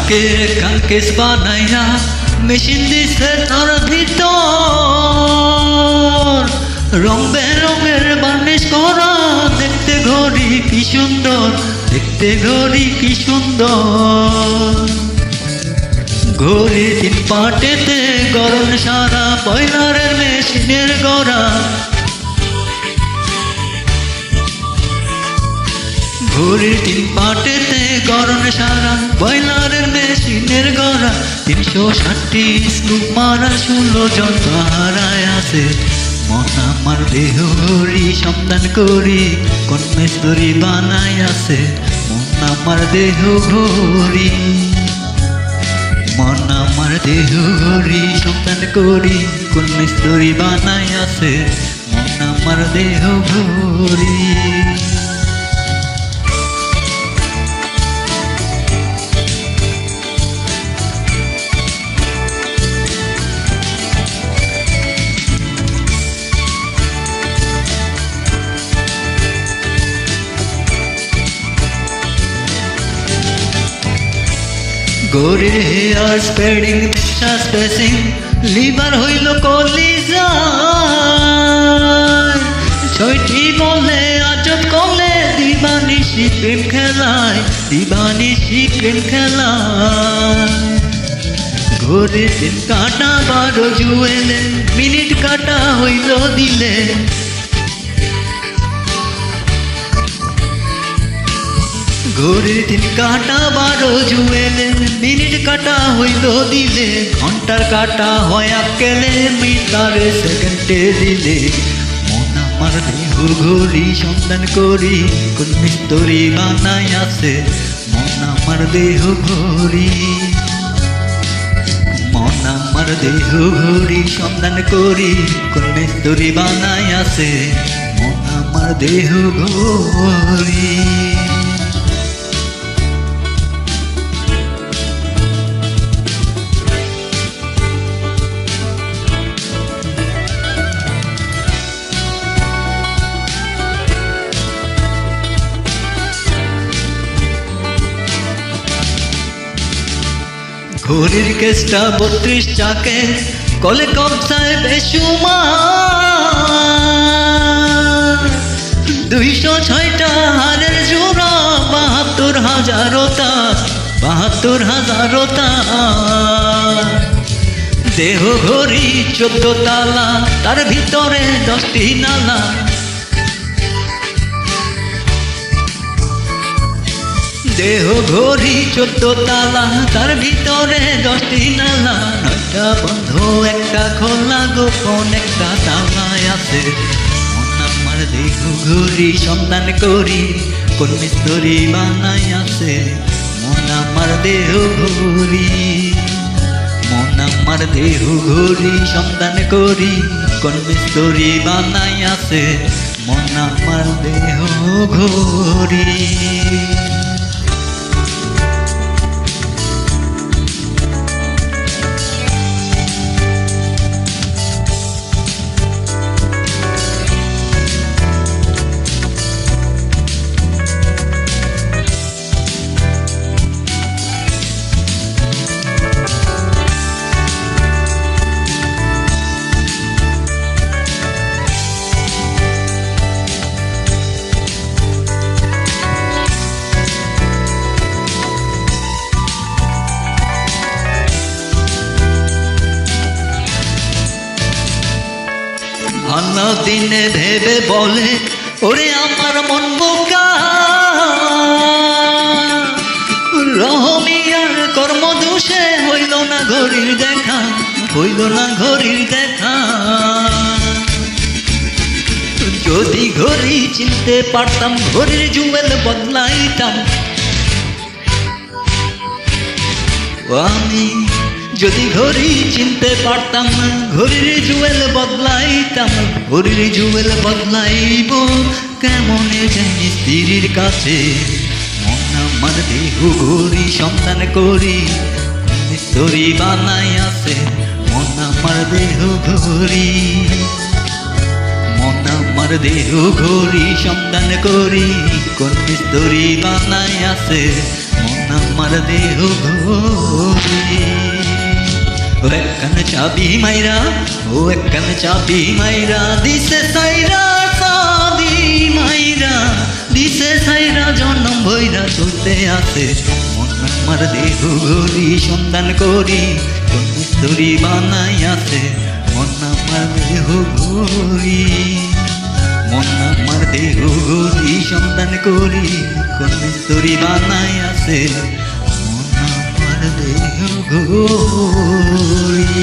কাকেশ বানাইয়া মেশিন দিছে তার ভিতর, রং বেরঙের বার্নিশ করা, দেখতে ঘড়ি কি সুন্দর, দেখতে ঘড়ি কি সুন্দর। ঘড়ি 3 পাটেতে গরম সারা, বয়লারের মেশিনের গড়া। ঘড়ির 3 পাটেতে গরম সারা, বয়লারের মেশিনের গড়া। 360টি স্ক্রু মারা, 16 জন পাহারায় আছে। মন আমার দেহ ঘড়ি সন্ধান করি, কোন মিস্ত্রি বানাই আছে। মন আমার দেহ ঘড়ি, মন আমার দেহ ঘড়ি সন্ধান করি, কোন মিস্ত্রি বানাই আছে। মন আমার দেহ ঘড়ি। ঘড়ির হেয়ার স্প্রেডিং, স্পেসিং, লিভার হইল কলিজা। 6টি বলে আজব কলে, দিবানিশি প্রেম খেলায়, দিবানিশি প্রেম খেলায়। ঘড়ির 3 কাটা 12 জুয়েলে, মিনিট কাটা হইল দিলে। ঘড়ির 3 কাটা 12 জুয়েলে, মিনিট কাটা হইল দিলে। ঘন্টার কাটা হয় আকেলে, মিটারে সেকেন্ডে দিলে। মন আমার দেহ ঘড়ি সন্ধান করি, কোন মিস্ত্রি বানাই আছে। মন আমার দেহ ঘড়ি, মন আমার দেহ ঘড়ি সন্ধান করি, কোন মিস্ত্রি বানাই আছে। মন আমার দেহ ঘড়ি। ঘড়ির কেসটা 32 চাকে, কলে কবসায় বেসুমার। 206টা হারের জোড়া, 72,000 তার, 72,000 তার। দেহ ঘড়ি 14 তালা, তার ভিতরে 10টি নালা। দেহ ঘড়ি 14 তালা, তার ভিতরে 10টি নালা। 9টা বন্ধ, একটা খোলা, গোপন একটা তালায় আছে। মন আমার দেহ ঘড়ি সন্ধান করি, কোন মিস্ত্রি বানাই আছে। মন আমার দেহ ঘড়ি, মন আমার দেহ ঘড়ি সন্ধান করি, কোন মিস্ত্রি বানাই আছে। মন আমার দেহ ঘড়ি। ভালো দিনে ভেবে বলে, ওরে আমার মন বোকা। রহমিয়ার কর্মদোষে হইল না ঘড়ির দেখা, হইল না ঘড়ির দেখা। যদি ঘড়ি চিনতে পারতাম, ঘড়ির জুয়েল বদলাইতাম আমি। যদি ঘড়ি চিনতে পারতাম, ঘড়ির জুয়েল বদলাইতাম। ঘড়ির জুয়েল বদলাইব কেমনে জানি স্ত্রীর কাছে। মন আমার দেহ ঘড়ি সন্ধান করি, মিস্ত্রি বানাই আছে। মন আমার দেহ ঘড়ি, মন আমার দেহ ঘড়ি সন্ধান করি, কোন মিস্ত্রি বানাই আছে। মন আমার দেহ ঘড়ি ও একখান চাবি মাইরা ও একখান চাবি মাইরা দিছে সাইরা চাবি মাইরা দিছে সাইরা জনম ভৈরা চলতে আছে মন আমার দেহ ঘড়ি সন্ধান করি কোন মিস্তুরি বানাই আছে মন আমার দেহ ঘড়ি মন আমার দেহ ঘড়ি সন্ধান করি কোন মিস্তুরি বানাই আছে মন আমার দেহ ঘড়ি